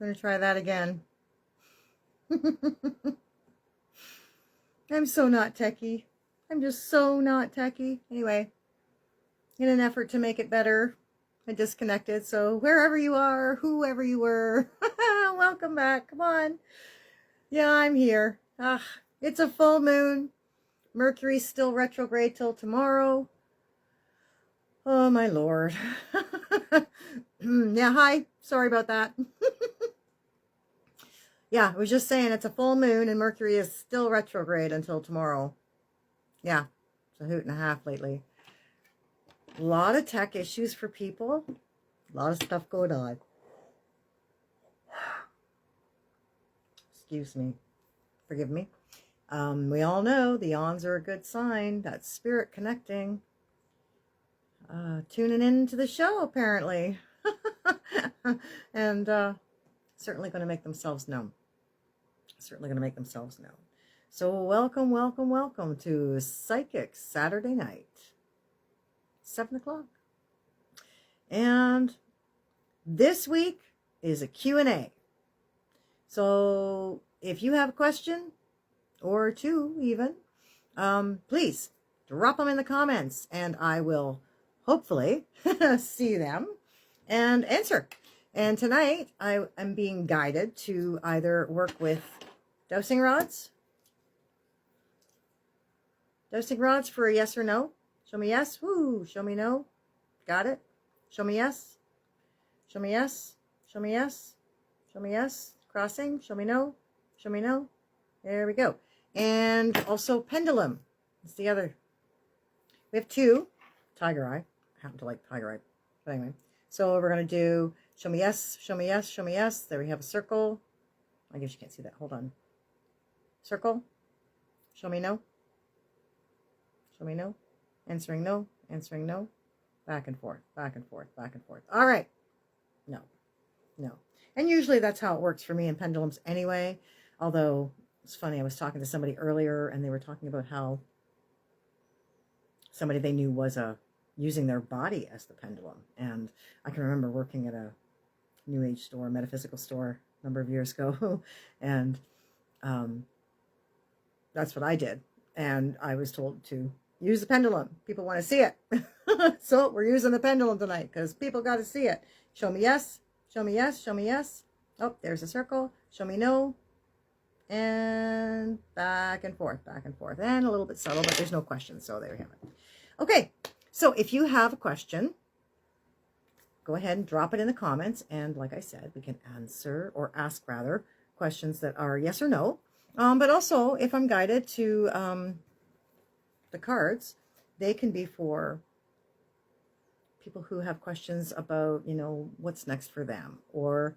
gonna try that again. I'm so not techie. I'm just so not techie. Anyway, in an effort to make it better, I disconnected. So wherever you are, whoever you were, welcome back. Come on. Yeah, I'm here. It's a full moon. Mercury's still retrograde till tomorrow. Oh, my Lord. Yeah, hi. Sorry about that. Yeah, I was just saying it's a full moon and Mercury is still retrograde until tomorrow. Yeah, it's a hoot and a half lately. A lot of tech issues for people. A lot of stuff going on. Excuse me. Forgive me. We all know the yawns are a good sign. That's spirit connecting. Tuning into the show, apparently. And certainly going to make themselves known. Certainly going to make themselves known. So welcome, welcome, welcome to Psychic Saturday Night. 7 o'clock. And this week is a Q&A. So if you have a question, or two even, please drop them in the comments and I will hopefully see them and answer. And tonight I am being guided to either work with dowsing rods for a yes or no. Show me yes. Woo. Show me no. Got it. Show me yes. Show me yes. Show me yes. Show me yes. Crossing. Show me no. Show me no. There we go. And also pendulum. It's the other. We have two. Tiger eye. I happen to like tiger eye. But anyway. So we're going to do show me yes, show me yes, show me yes. There we have a circle. I guess you can't see that. Hold on. Circle. Show me no. Show me no. Answering no. Answering no. Back and forth. Back and forth. Back and forth. All right. No. No. And usually that's how it works for me in pendulums anyway. Although it's funny, I was talking to somebody earlier and they were talking about how somebody they knew was using their body as the pendulum. And I can remember working at a New Age store, metaphysical store, a number of years ago. And that's what I did. And I was told to use the pendulum. People want to see it. So we're using the pendulum tonight because people got to see it. Show me yes. Show me yes. Show me yes. Oh, there's a circle. Show me no. And back and forth, back and forth. And a little bit subtle, but there's no question. So there we have it. Okay. So if you have a question, go ahead and drop it in the comments. And like I said, we can answer or ask rather questions that are yes or no. But also if I'm guided to the cards, they can be for people who have questions about, you know, what's next for them, or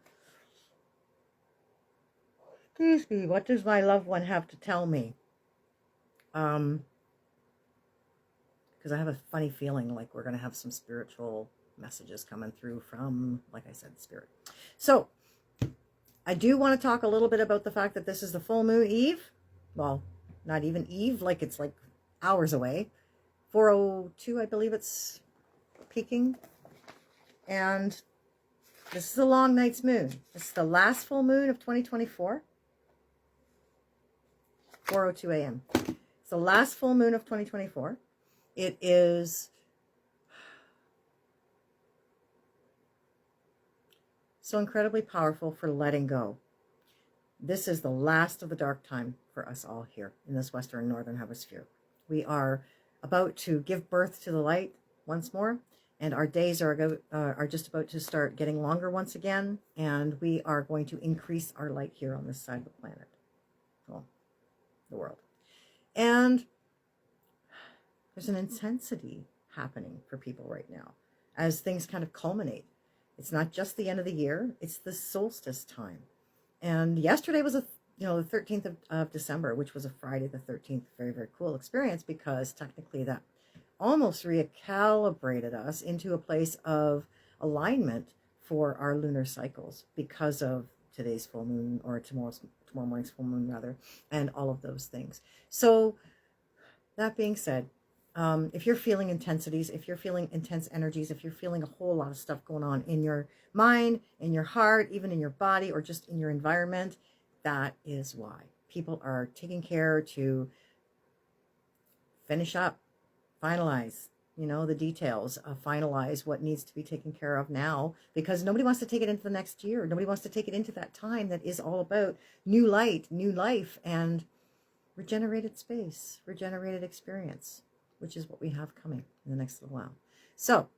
excuse me, what does my loved one have to tell me? Because I have a funny feeling like we're going to have some spiritual messages coming through from, like I said, spirit. So I do want to talk a little bit about the fact that this is the full moon eve. Well, not even eve, like it's like hours away. 4:02, I believe it's peaking. And this is a long night's moon. This is the last full moon of 2024. 4:02 a.m. It's the last full moon of 2024. It is so incredibly powerful for letting go. This is the last of the dark time for us all here in this Western Northern Hemisphere. We are about to give birth to the light once more, and our days are just about to start getting longer once again, and we are going to increase our light here on this side of the planet, well, the world. And there's an intensity happening for people right now as things kind of culminate. It's not just the end of the year, it's the solstice time. And yesterday was the 13th of December, which was a Friday the 13th. Very, very cool experience because technically that almost recalibrated us into a place of alignment for our lunar cycles because of today's full moon, or tomorrow morning's full moon rather, and all of those things. So that being said, If you're feeling intensities, if you're feeling intense energies, if you're feeling a whole lot of stuff going on in your mind, in your heart, even in your body, or just in your environment, that is why. People are taking care to finish up, finalize, the details, finalize what needs to be taken care of now, because nobody wants to take it into the next year. Nobody wants to take it into that time that is all about new light, new life, and regenerated space, regenerated experience, which is what we have coming in the next little while. So,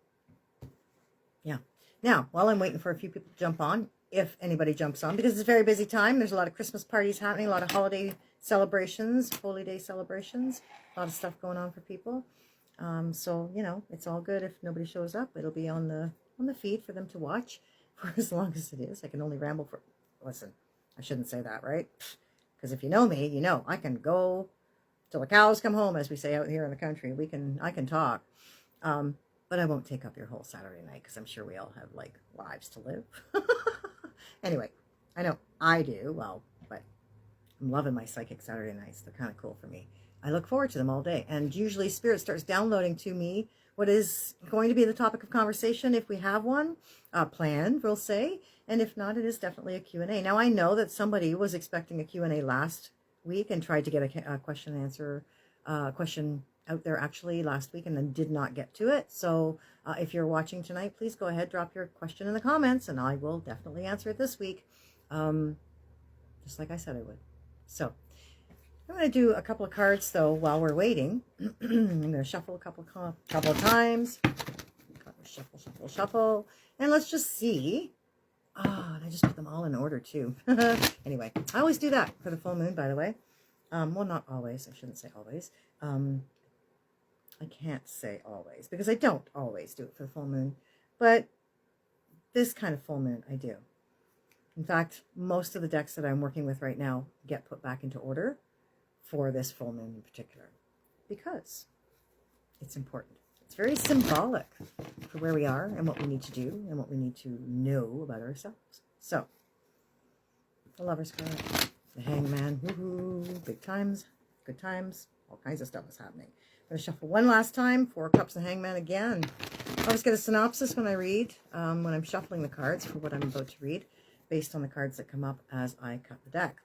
yeah. Now, while I'm waiting for a few people to jump on, if anybody jumps on, because it's a very busy time, there's a lot of Christmas parties happening, a lot of holiday celebrations, holy day celebrations, a lot of stuff going on for people. So, it's all good if nobody shows up. It'll be on the feed for them to watch for as long as it is. I can only ramble for, listen, I shouldn't say that, right? Because if you know me, you know I can go till the cows come home, as we say out here in the country. I can talk. But I won't take up your whole Saturday night, because I'm sure we all have lives to live. Anyway, I know I do. Well, but I'm loving my psychic Saturday nights. They're kind of cool for me. I look forward to them all day. And usually Spirit starts downloading to me what is going to be the topic of conversation, if we have one planned, we'll say. And if not, it is definitely a Q&A. Now, I know that somebody was expecting a Q&A last week and tried to get a question and answer question out there actually last week and then did not get to it. So if you're watching tonight, please go ahead, drop your question in the comments, and I will definitely answer it this week. Just like I said I would. So I'm going to do a couple of cards, though, while we're waiting. I'm going to shuffle a couple of times. Shuffle. And let's just see. And I just put them all in order, too. Anyway, I always do that for the full moon, by the way. Well, not always. I shouldn't say always. I can't say always, because I don't always do it for the full moon. But this kind of full moon, I do. In fact, most of the decks that I'm working with right now get put back into order for this full moon in particular, because it's important. It's very symbolic for where we are and what we need to do and what we need to know about ourselves. So, the Lover's card, the Hangman, woohoo, big times, good times, all kinds of stuff is happening. I'm going to shuffle one last time, 4 Cups, and Hangman again. I always get a synopsis when I read, when I'm shuffling the cards for what I'm about to read, based on the cards that come up as I cut the deck.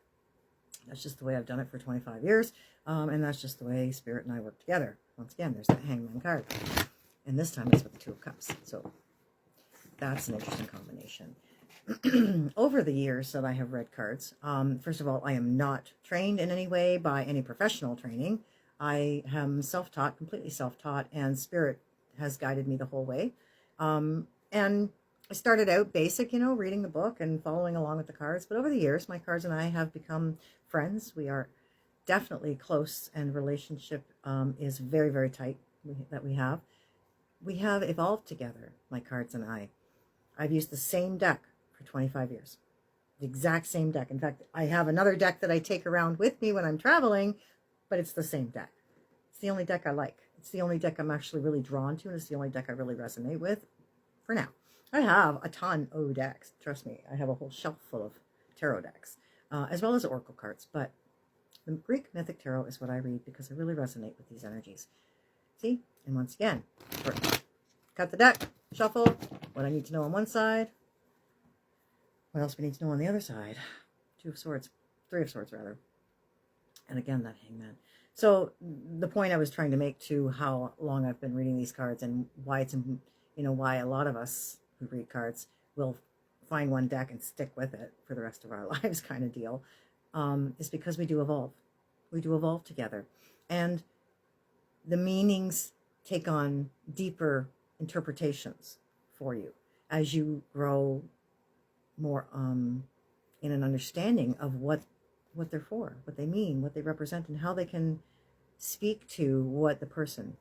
That's just the way I've done it for 25 years, and that's just the way Spirit and I work together. Once again, there's that Hangman card, and this time it's with the 2 of Cups, so that's an interesting combination. Over the years that I have read cards, first of all, I am not trained in any way by any professional training. I am self-taught, completely self-taught, and Spirit has guided me the whole way. And I started out basic, reading the book and following along with the cards. But over the years, my cards and I have become friends. We are definitely close, and relationship is very, very tight that we have. We have evolved together, my cards and I. I've used the same deck for 25 years. The exact same deck. In fact, I have another deck that I take around with me when I'm traveling, but it's the same deck. It's the only deck I like. It's the only deck I'm actually really drawn to, and it's the only deck I really resonate with for now. I have a ton of decks. Trust me, I have a whole shelf full of tarot decks, as well as oracle cards. But the Greek Mythic Tarot is what I read because I really resonate with these energies. See? And once again, cut the deck, shuffle, what I need to know on one side, what else we need to know on the other side. 2 of Swords, 3 of Swords rather. And again, that Hangman. So the point I was trying to make to how long I've been reading these cards and why it's, why a lot of us who read cards will find one deck and stick with it for the rest of our lives kind of deal, is because we do evolve. We do evolve together. And the meanings take on deeper interpretations for you as you grow more in an understanding of what they're for, what they mean, what they represent, and how they can speak to what the person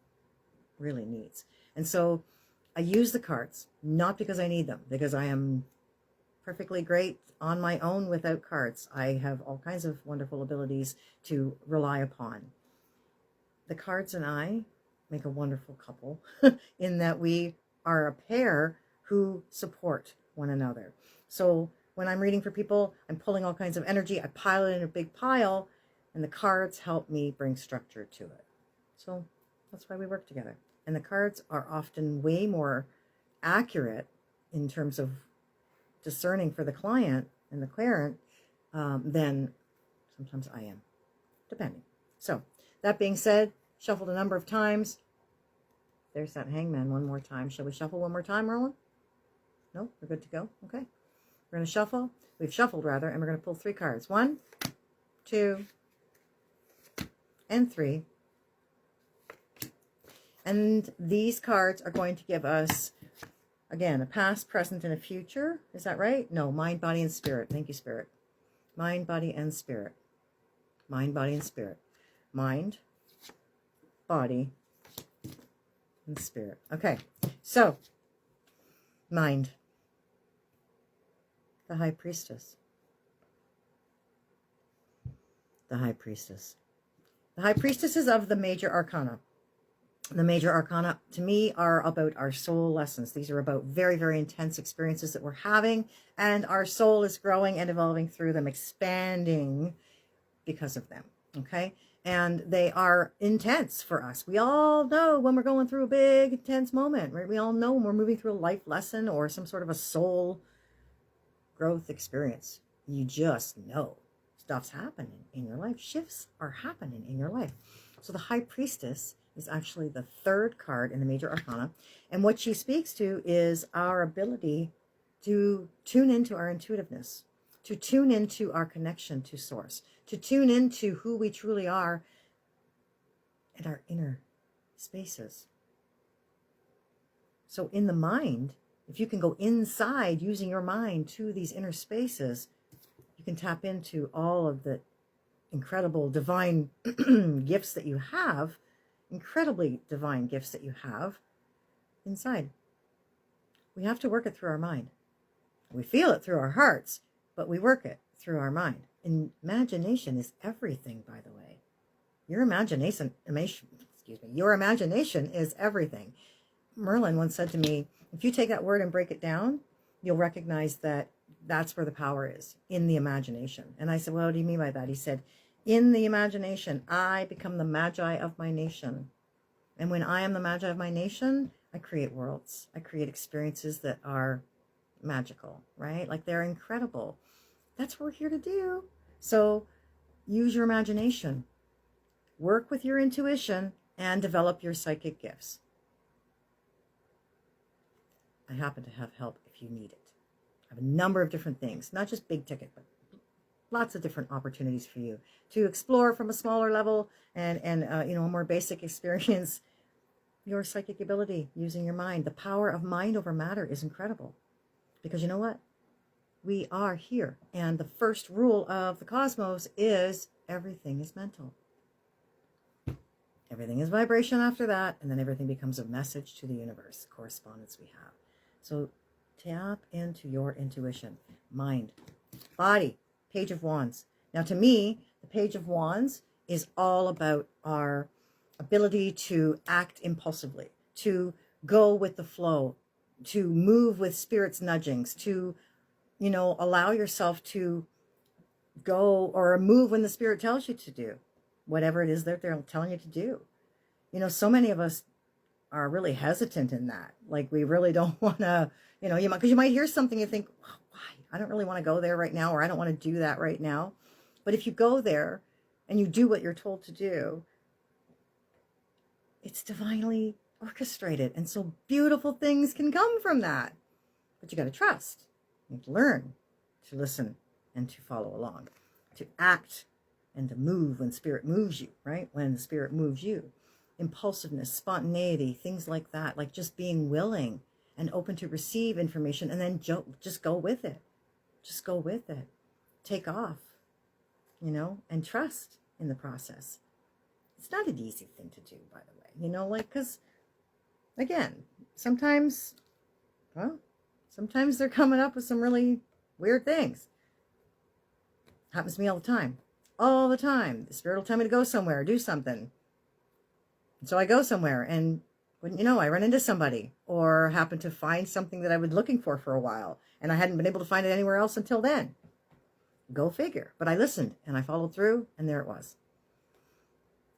really needs. And so I use the cards, not because I need them, because I am perfectly great on my own without cards. I have all kinds of wonderful abilities to rely upon. The cards and I make a wonderful couple in that we are a pair who support one another. So when I'm reading for people, I'm pulling all kinds of energy. I pile it in a big pile, and the cards help me bring structure to it. So That's why we work together. And the cards are often way more accurate in terms of discerning for the client and the clairant than sometimes I am, depending. So, that being said, shuffled a number of times. There's that hangman one more time. Shall we shuffle one more time, Roland? No? We're good to go? Okay. We're going to shuffle. We've shuffled, rather, and we're going to pull 3 cards. 1, 2, and 3. And these cards are going to give us, again, a past, present, and a future. Is that right? No, mind, body, and spirit. Thank you, spirit. Mind, body, and spirit. Mind, body, and spirit. Mind, body, and spirit. Okay, so, mind. The High Priestess. The High Priestess. The High Priestesses of the Major Arcana. The Major Arcana, to me, are about our soul lessons. These are about very, very intense experiences that we're having, and our soul is growing and evolving through them, expanding because of them, okay? And they are intense for us. We all know when we're going through a big, intense moment, right? We all know when we're moving through a life lesson or some sort of a soul growth experience. You just know stuff's happening in your life. Shifts are happening in your life. So the High Priestess is actually the 3rd card in the Major Arcana. And what she speaks to is our ability to tune into our intuitiveness, to tune into our connection to Source, to tune into who we truly are and our inner spaces. So in the mind, if you can go inside using your mind to these inner spaces, you can tap into all of the incredible divine gifts that you have, incredibly divine gifts that you have inside. We have to work it through our mind. We feel it through our hearts, but we work it through our mind. Imagination is everything, by the way. Your imagination is everything. Merlin once said to me, if you take that word and break it down, you'll recognize that that's where the power is, in the imagination. And I said, well, what do you mean by that? He said, in the imagination, I become the magi of my nation. And when I am the magi of my nation, I create worlds. I create experiences that are magical, right? Like they're incredible. That's what we're here to do. So use your imagination. Work with your intuition and develop your psychic gifts. I happen to have help if you need it. I have a number of different things, not just big ticket, but lots of different opportunities for you to explore from a smaller level and a more basic experience your psychic ability using your mind. The power of mind over matter is incredible, because you know what? We are here, and the first rule of the cosmos is everything is mental. Everything is vibration after that, and then everything becomes a message to the universe, correspondence we have. So tap into your intuition, mind, body, Page of Wands. Now, to me, the Page of Wands is all about our ability to act impulsively, to go with the flow, to move with spirit's nudgings, to, allow yourself to go or move when the spirit tells you to do whatever it is that they're telling you to do. So many of us are really hesitant in that. Like, we really don't want to, because you might hear something, you think, why? I don't really want to go there right now, or I don't want to do that right now. But if you go there and you do what you're told to do, it's divinely orchestrated. And so beautiful things can come from that. But you got to trust. You have to learn to listen and to follow along, to act and to move when spirit moves you, right? When the spirit moves you. Impulsiveness, spontaneity, things like that, like just being willing and open to receive information, and then just go with it. Just go with it. Take off, and trust in the process. It's not an easy thing to do, by the way, because, again, sometimes they're coming up with some really weird things. Happens to me all the time. All the time. The spirit will tell me to go somewhere, do something. And so I go somewhere, and wouldn't you know, I run into somebody, or happen to find something that I was looking for a while, and I hadn't been able to find it anywhere else until then. Go figure. But I listened, and I followed through, and there it was.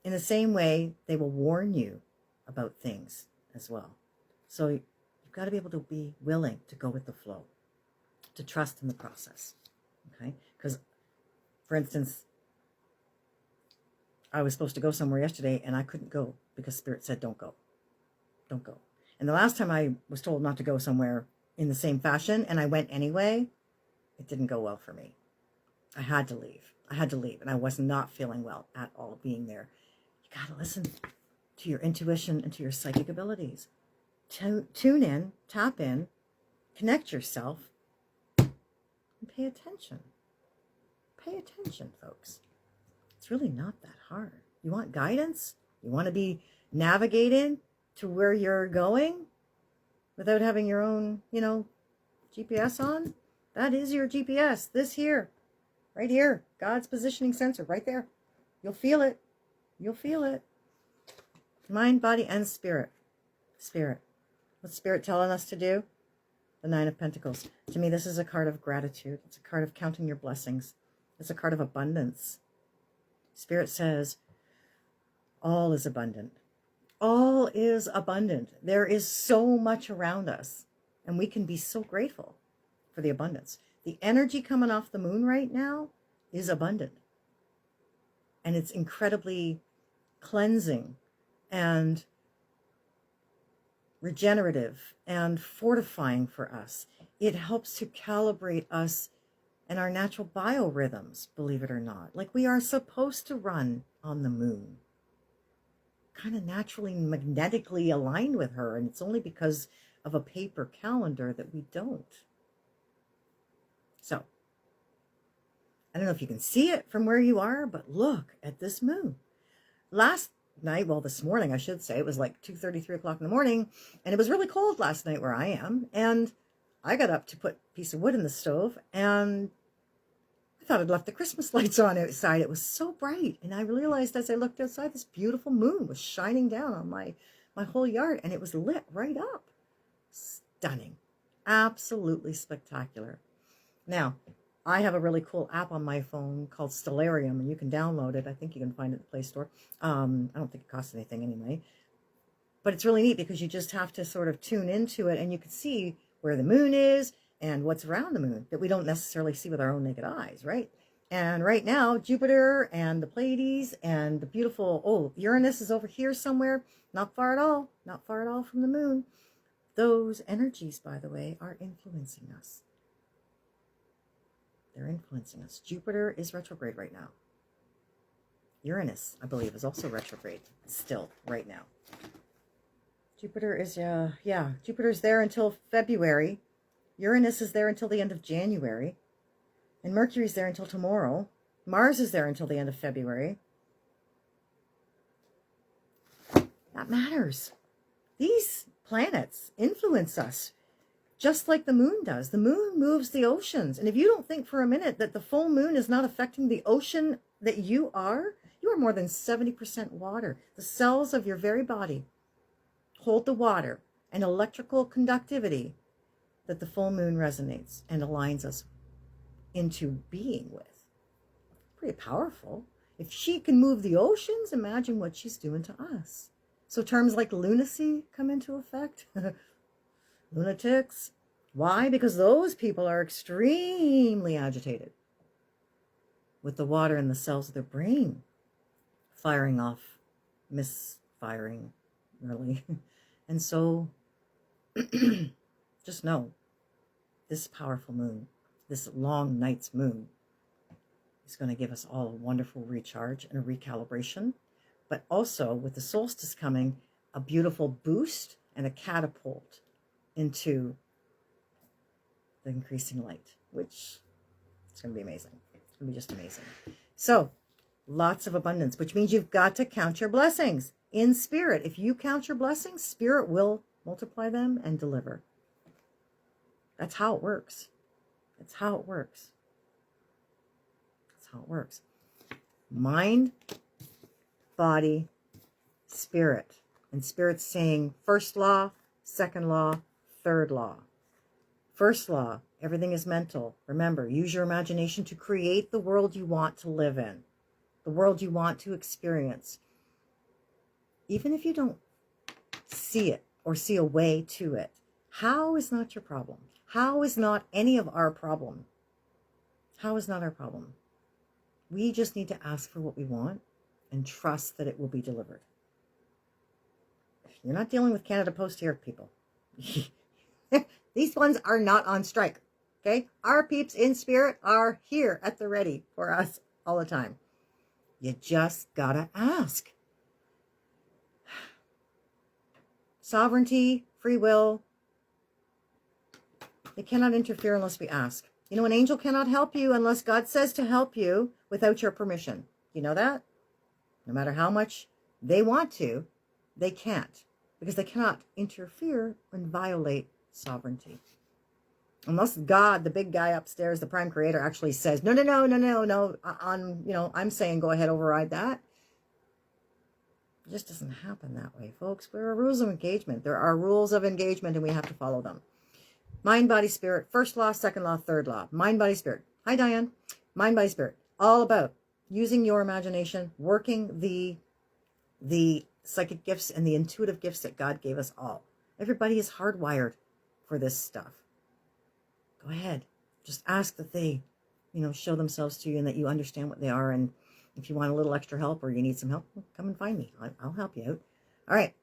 In the same way, they will warn you about things as well. So you've got to be able to be willing to go with the flow, to trust in the process. Okay? Because, for instance, I was supposed to go somewhere yesterday and I couldn't go because Spirit said, don't go. Don't go. And the last time I was told not to go somewhere in the same fashion and I went anyway, it didn't go well for me. I had to leave. And I was not feeling well at all being there. You got to listen to your intuition and to your psychic abilities. Tune in, tap in, connect yourself, and pay attention. Pay attention, folks. It's really not that hard. You want guidance? You want to be navigated to where you're going without having your own, GPS on? That is your GPS. This here. Right here. God's positioning sensor. Right there. You'll feel it. You'll feel it. Mind, body, and spirit. Spirit. What's Spirit telling us to do? The Nine of Pentacles. To me, this is a card of gratitude. It's a card of counting your blessings. It's a card of abundance. Spirit says, all is abundant. All is abundant. There is so much around us, and we can be so grateful for the abundance. The energy coming off the moon right now is abundant, and it's incredibly cleansing and regenerative and fortifying for us. It helps to calibrate us and our natural biorhythms, believe it or not. Like we are supposed to run on the moon, kind of naturally magnetically aligned with her, and it's only because of a paper calendar that we don't. So, I don't know if you can see it from where you are, but look at this moon. Last night, well, this morning, I should say, it was like 2:30, 3 o'clock in the morning, and it was really cold last night where I am, and I got up to put a piece of wood in the stove, and I thought I'd left the Christmas lights on outside. It was so bright, and I realized as I looked outside, this beautiful moon was shining down on my whole yard, and it was lit right up. Stunning. Absolutely spectacular. Now, I have a really cool app on my phone called Stellarium, and you can download it. I think you can find it at the Play Store. I don't think it costs anything anyway. But it's really neat because you just have to sort of tune into it, and you can see where the moon is and what's around the moon that we don't necessarily see with our own naked eyes, right? And right now, Jupiter and the Pleiades and the beautiful, Uranus is over here somewhere. Not far at all from the moon. Those energies, by the way, are influencing us. They're influencing us. Jupiter is retrograde right now. Uranus, I believe, is also retrograde still right now. Jupiter is, Jupiter's there until February. Uranus is there until the end of January. And Mercury's there until tomorrow. Mars is there until the end of February. That matters. These planets influence us just like the moon does. The moon moves the oceans. And if you don't think for a minute that the full moon is not affecting the ocean that you are more than 70% water. The cells of your very body hold the water and electrical conductivity that the full moon resonates and aligns us into being with. Pretty powerful. If she can move the oceans, imagine what she's doing to us. So terms like lunacy come into effect. Lunatics. Why? Because those people are extremely agitated with the water in the cells of their brain firing off, misfiring, really. And so, just know, this powerful moon, this long night's moon, is going to give us all a wonderful recharge and a recalibration, but also, with the solstice coming, a beautiful boost and a catapult into the increasing light, which it's going to be amazing. It's going to be just amazing. So, lots of abundance, which means you've got to count your blessings in spirit. If you count your blessings, spirit will multiply them and deliver. That's how it works. That's how it works. That's how it works. Mind, body, spirit. And spirit's saying first law, second law, third law. First law, everything is mental. Remember, use your imagination to create the world you want to live in, the world you want to experience. Even if you don't see it or see a way to it. How is not your problem? How is not any of our problem? How is not our problem? We just need to ask for what we want and trust that it will be delivered. You're not dealing with Canada Post here, people. These ones are not on strike, okay? Our peeps in spirit are here at the ready for us all the time. You just gotta ask. Sovereignty, free will, they cannot interfere unless we ask. You know, an angel cannot help you unless God says to help you without your permission. You know that? No matter how much they want to, they can't, because they cannot interfere and violate sovereignty. Unless God, the big guy upstairs, the prime creator, actually says, no, I'm saying go ahead, override that. It just doesn't happen that way, folks. There are rules of engagement. There are rules of engagement, and we have to follow them. Mind, body, spirit, first law, second law, third law. Mind, body, spirit. Hi, Diane. Mind, body, spirit. All about using your imagination, working the psychic gifts and the intuitive gifts that God gave us all. Everybody is hardwired for this stuff. Go ahead. Just ask that they, show themselves to you and that you understand what they are. And if you want a little extra help or you need some help, come and find me. I'll help you out. All right.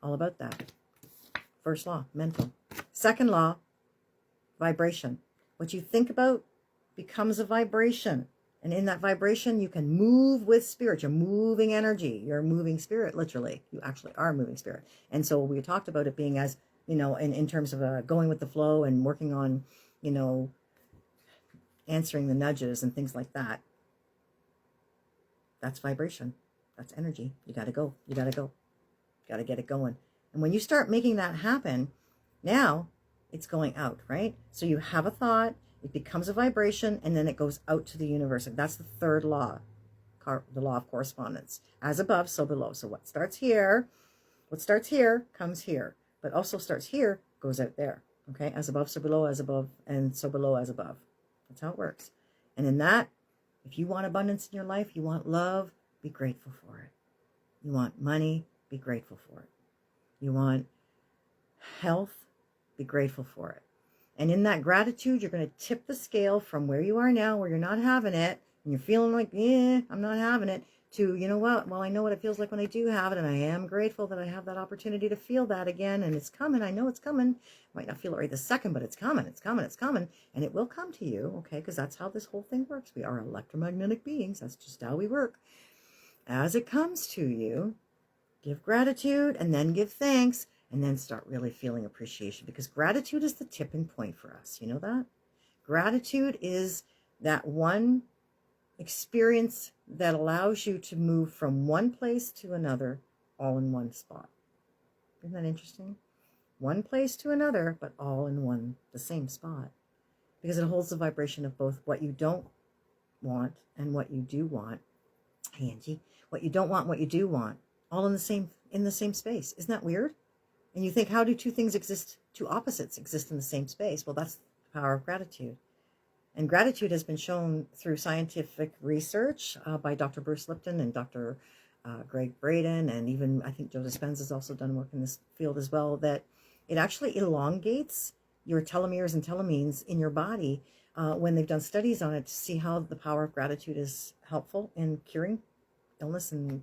All about that. First law, mental. Second law, vibration. What you think about becomes a vibration. And in that vibration, you can move with spirit. You're moving energy. You're moving spirit, literally. You actually are moving spirit. And so we talked about it being as, in terms of going with the flow and working on, answering the nudges and things like that. That's vibration. That's energy. You got to go. You got to go. Got to get it going. And when you start making that happen, now it's going out, right? So you have a thought, it becomes a vibration, and then it goes out to the universe. And that's the third law, the law of correspondence. As above, so below. So what starts here comes here, but also starts here, goes out there. Okay? As above, so below, as above, and so below, as above. That's how it works. And in that, if you want abundance in your life, you want love, be grateful for it. You want money, be grateful for it. You want health, be grateful for it. And in that gratitude, you're going to tip the scale from where you are now, where you're not having it, and you're feeling like, I'm not having it, to, you know what, well, I know what it feels like when I do have it, and I am grateful that I have that opportunity to feel that again, and it's coming. I know it's coming. I might not feel it right this second, but it's coming, and it will come to you, okay, because that's how this whole thing works. We are electromagnetic beings. That's just how we work. As it comes to you, give gratitude, and then give thanks, and then start really feeling appreciation, because gratitude is the tipping point for us. You know that? Gratitude is that one experience that allows you to move from one place to another all in one spot. Isn't that interesting? One place to another, but all in the same spot. Because it holds the vibration of both what you don't want and what you do want. Hey, Angie, what you don't want, what you do want, all in the same space. Isn't that weird? And you think, how do two opposites exist in the same space? Well, that's the power of gratitude. And gratitude has been shown through scientific research by Dr. Bruce Lipton and Dr. Greg Braden, and even I think Joe Dispenza has also done work in this field as well, that it actually elongates your telomeres and telomenes in your body when they've done studies on it to see how the power of gratitude is helpful in curing illness and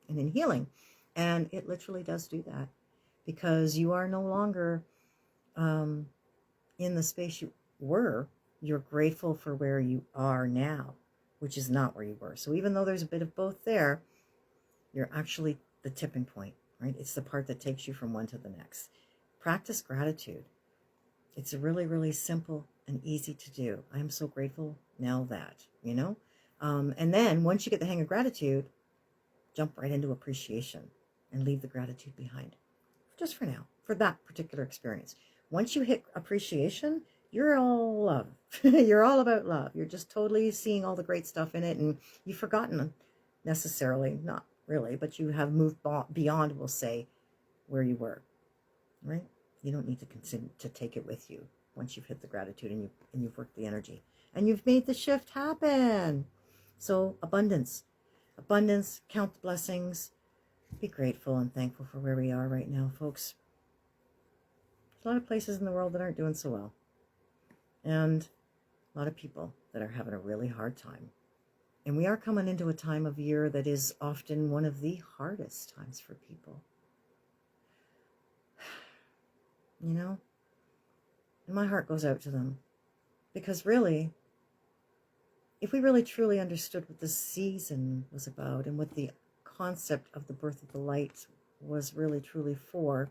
in healing. And it literally does do that, because you are no longer in the space you were. You're grateful for where you are now, which is not where you were. So even though there's a bit of both there, you're actually the tipping point, right? It's the part that takes you from one to the next. Practice gratitude. It's really, really simple and easy to do. I am so grateful now that, and then once you get the hang of gratitude, jump right into appreciation and leave the gratitude behind. Just for now, for that particular experience. Once you hit appreciation, you're all love. You're all about love. You're just totally seeing all the great stuff in it, and you've forgotten necessarily, not really, but you have moved beyond, we'll say, where you were, right? You don't need to continue to take it with you once you've hit the gratitude and you've worked the energy and you've made the shift happen. So abundance, count the blessings, Be grateful and thankful for where we are right now, folks. There's a lot of places in the world that aren't doing so well. And a lot of people that are having a really hard time. And we are coming into a time of year that is often one of the hardest times for people. You know? And my heart goes out to them. Because really, if we really truly understood what this season was about and what the concept of the birth of the light was really truly for,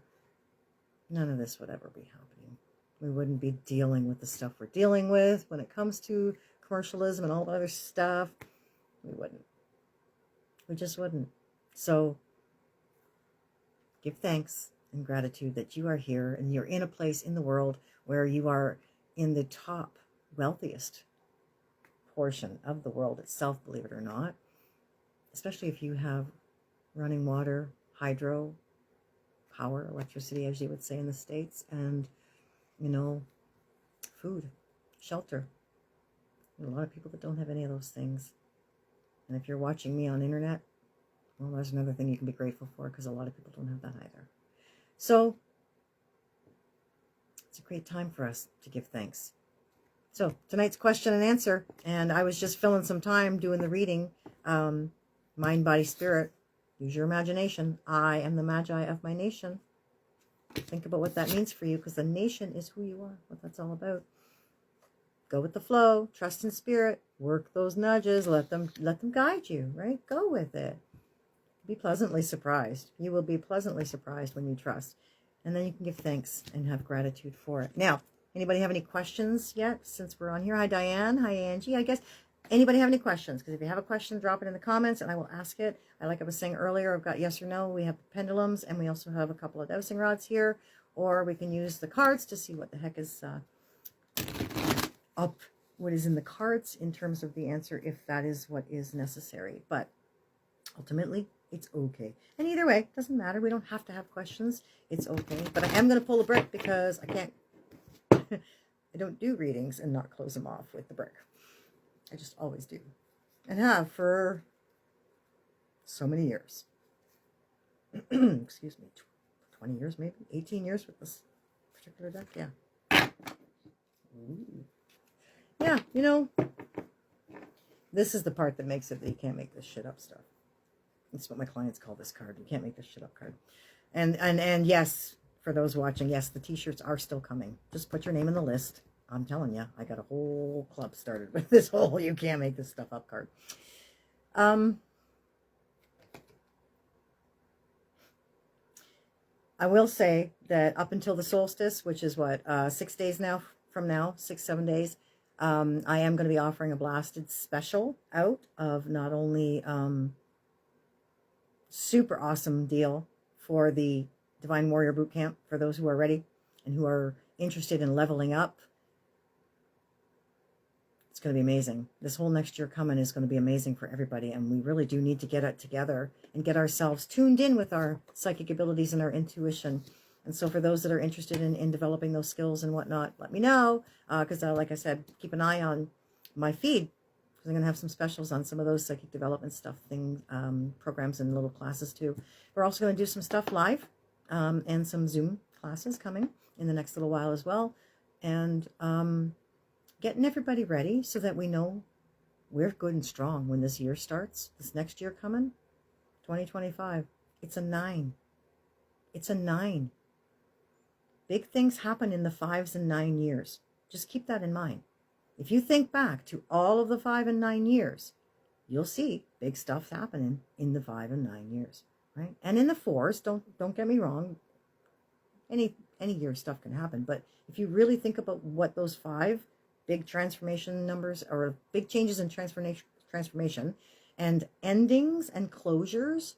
none of this would ever be happening. We wouldn't be dealing with the stuff we're dealing with when it comes to commercialism and all the other stuff. We wouldn't. We just wouldn't. So give thanks and gratitude that you are here and you're in a place in the world where you are in the top wealthiest portion of the world itself, believe it or not. Especially if you have running water, hydro, power, electricity, as you would say in the States, and, you know, food, shelter. There are a lot of people that don't have any of those things. And if you're watching me on internet, well, there's another thing you can be grateful for, because a lot of people don't have that either. So it's a great time for us to give thanks. So tonight's question and answer, and I was just filling some time doing the reading. Mind, body, spirit. Use your imagination. I am the Magi of my nation. Think about what that means for you, because the nation is who you are, what that's all about. Go with the flow, trust in spirit, work those nudges, let them guide you, right? Go with it. Be pleasantly surprised. You will be pleasantly surprised when you trust. And then you can give thanks and have gratitude for it. Now, anybody have any questions yet since we're on here? Hi, Diane. Hi, Angie. I guess, anybody have any questions? Because if you have a question, drop it in the comments and I will ask it. Like I was saying earlier, I've got yes or no. We have pendulums and we also have a couple of dowsing rods here. Or we can use the cards to see what the heck is up, what is in the cards in terms of the answer, if that is what is necessary. But ultimately, it's okay. And either way, doesn't matter. We don't have to have questions. It's okay. But I am going to pull a brick because I can't, I don't do readings and not close them off with the brick. I just always do. And have for so many years. Excuse me. 20 years maybe? 18 years with this particular deck? Yeah. Ooh. Yeah, you know, this is the part that makes it that you can't make this shit up stuff. That's what my clients call this card. You can't make this shit up card. And yes, for those watching, yes, the t-shirts are still coming. Just put your name in the list. I'm telling you, I got a whole club started with this whole you can't make this stuff up card. I will say that up until the solstice, which is what, 6 days now from now, 6-7 days, I am going to be offering a blasted special out of not only super awesome deal for the Divine Warrior Bootcamp for those who are ready and who are interested in leveling up. It's going to be amazing. This whole next year coming is going to be amazing for everybody, and we really do need to get it together and get ourselves tuned in with our psychic abilities and our intuition. And so for those that are interested in developing those skills and whatnot, let me know, because like I said, keep an eye on my feed, because I'm going to have some specials on some of those psychic development stuff, programs and little classes too. We're also going to do some stuff live and some Zoom classes coming in the next little while as well. And getting everybody ready so that we know we're good and strong when this year starts, this next year coming, 2025. It's a 9. It's a 9. Big things happen in the 5s and 9 years. Just keep that in mind. If you think back to all of the 5 and 9 years, you'll see big stuff happening in the 5 and 9 years, right? And in the 4s, don't get me wrong. Any year stuff can happen, but if you really think about what those 5 big transformation numbers or big changes in transformation and endings and closures,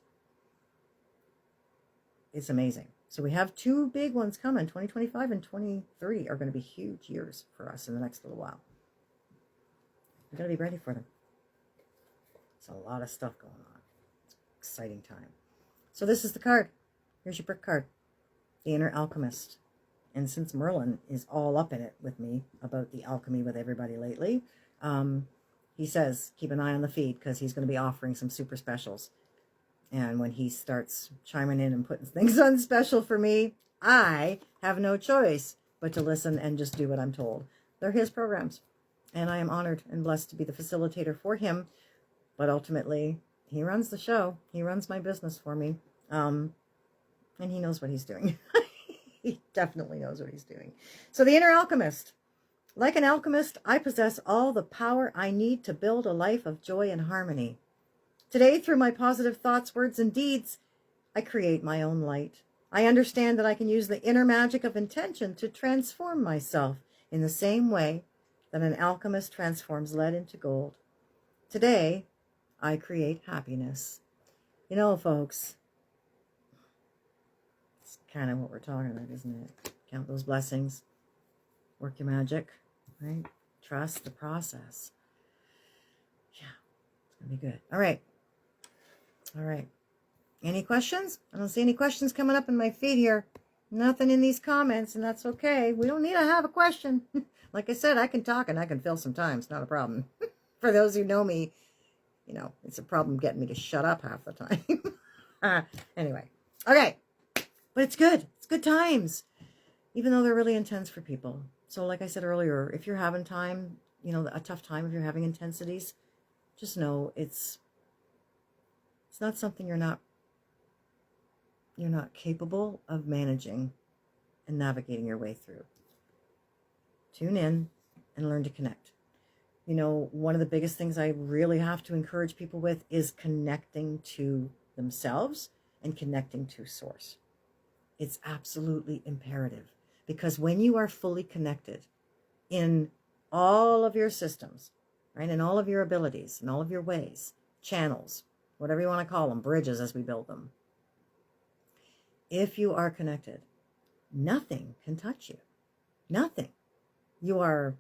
it's amazing. So we have 2 big ones coming. 2025 and 23 are going to be huge years for us in the next little while. We've got to be ready for them. It's a lot of stuff going on. It's an exciting time. So this is the card. Here's your brick card. The Inner Alchemist. And since Merlin is all up in it with me about the alchemy with everybody lately, he says, keep an eye on the feed because he's going to be offering some super specials. And when he starts chiming in and putting things on special for me, I have no choice but to listen and just do what I'm told. They're his programs. And I am honored and blessed to be the facilitator for him. But ultimately, he runs the show. He runs my business for me. And he knows what he's doing. He definitely knows what he's doing. So the inner alchemist. Like an alchemist, I possess all the power I need to build a life of joy and harmony. Today, through my positive thoughts, words, and deeds, I create my own light. I understand that I can use the inner magic of intention to transform myself in the same way that an alchemist transforms lead into gold. Today, I create happiness. You know, folks, it's kind of what we're talking about, isn't it? Count those blessings. Work your magic, right? Trust the process. Yeah, it's going to be good. All right. All right. Any questions? I don't see any questions coming up in my feed here. Nothing in these comments, and that's okay. We don't need to have a question. Like I said, I can talk and I can fill some time. It's not a problem. For those who know me, you know, it's a problem getting me to shut up half the time. Anyway. Okay. But it's good. It's good times. Even though they're really intense for people. So like I said earlier, if you're having time, you know, a tough time, if you're having intensities, just know it's not something you're not capable of managing and navigating your way through. Tune in and learn to connect. You know, one of the biggest things I really have to encourage people with is connecting to themselves and connecting to source. It's absolutely imperative, because when you are fully connected in all of your systems, right, in all of your abilities, in all of your ways, channels, whatever you want to call them, bridges as we build them, if you are connected, nothing can touch you. Nothing. You are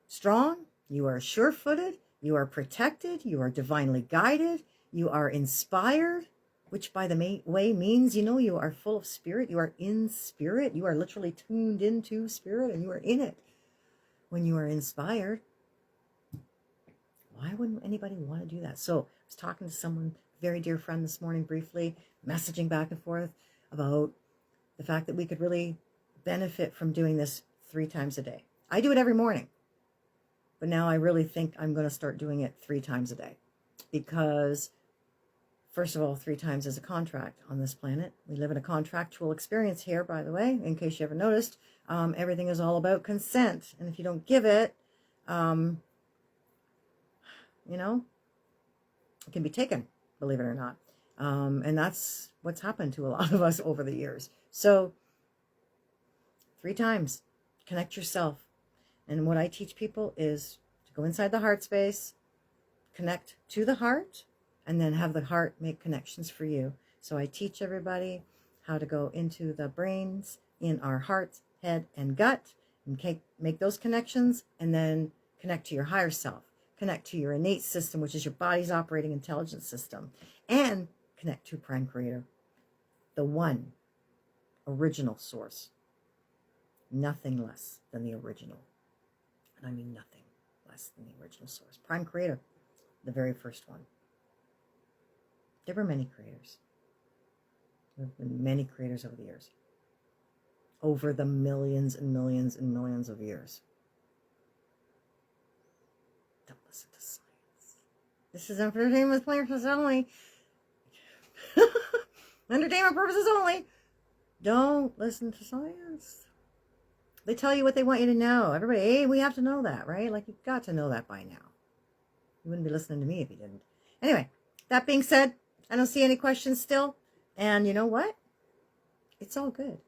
strong. You are sure-footed. You are protected. You are divinely guided. You are inspired, which by the way means, you know, you are full of spirit. You are in spirit. You are literally tuned into spirit, and you are in it. When you are inspired, why wouldn't anybody want to do that? So I was talking to someone, a very dear friend this morning, briefly, messaging back and forth about the fact that we could really benefit from doing this 3 times a day. I do it every morning, but now I really think I'm going to start doing it 3 times a day, because first of all, 3 times is a contract on this planet. We live in a contractual experience here, by the way, in case you ever noticed. Everything is all about consent. And if you don't give it, you know, it can be taken, believe it or not. And that's what's happened to a lot of us over the years. So 3 times, connect yourself. And what I teach people is to go inside the heart space, connect to the heart, and then have the heart make connections for you. So I teach everybody how to go into the brains, in our heart, head, and gut, and make those connections, and then connect to your higher self, connect to your innate system, which is your body's operating intelligence system, and connect to Prime Creator, the one original source. Nothing less than the original. And I mean nothing less than the original source. Prime Creator, the very first one. There were many creators. There have been many creators over the years. Over the millions and millions and millions of years. Don't listen to science. This is entertainment purposes only. Entertainment purposes only. Don't listen to science. They tell you what they want you to know. Everybody, hey, we have to know that, right? Like, you've got to know that by now. You wouldn't be listening to me if you didn't. Anyway, that being said, I don't see any questions still. And you know what? It's all good.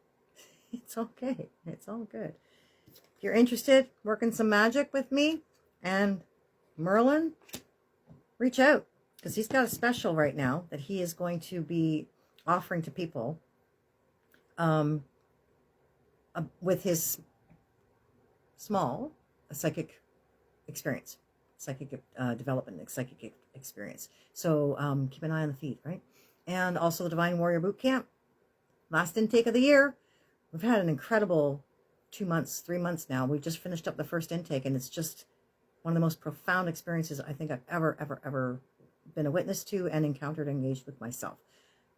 It's okay. It's all good. If you're interested, working some magic with me and Merlin, reach out, because he's got a special right now that he is going to be offering to people with his small psychic experience, psychic development, psychic experience. So keep an eye on the feed, right? And also the Divine Warrior Boot Camp, last intake of the year. We've had an incredible 2 months, 3 months now. We've just finished up the first intake, and it's just one of the most profound experiences I think I've ever been a witness to and encountered and engaged with myself.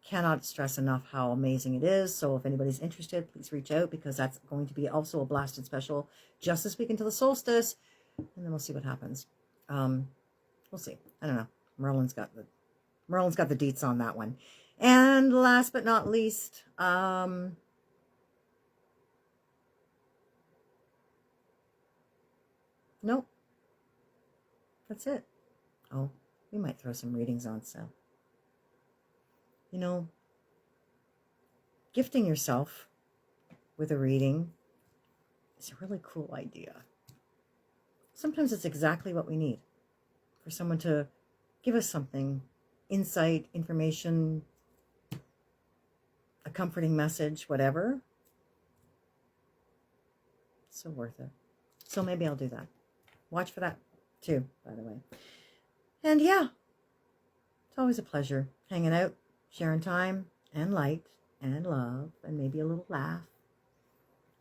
cannot stress enough how amazing it is. So if anybody's interested, please reach out, because that's going to be also a blasted special just this week until the solstice, and then we'll see what happens. We'll see. I don't know. Merlin's got the deets on that one. And last but not least, nope, that's it. Oh, we might throw some readings on sale. You know, gifting yourself with a reading is a really cool idea. Sometimes it's exactly what we need, for someone to give us something, insight, information, a comforting message, whatever. So worth it. So maybe I'll do that. Watch for that too, by the way. And yeah, it's always a pleasure hanging out, sharing time and light and love and maybe a little laugh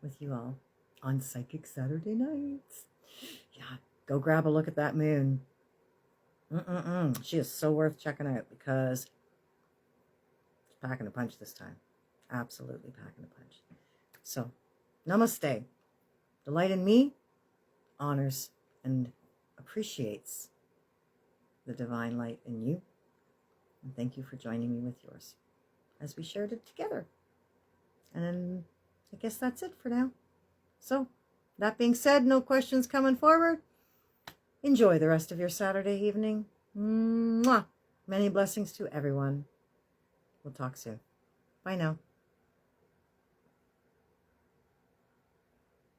with you all on Psychic Saturday nights. Yeah, go grab a look at that moon. She is so worth checking out, because it's packing a punch this time. Absolutely packing a punch. So, namaste. The light in me honors and appreciates the divine light in you. And thank you for joining me with yours as we shared it together. And then I guess that's it for now. So, that being said, no questions coming forward. Enjoy the rest of your Saturday evening. Mwah! Many blessings to everyone. We'll talk soon. Bye now.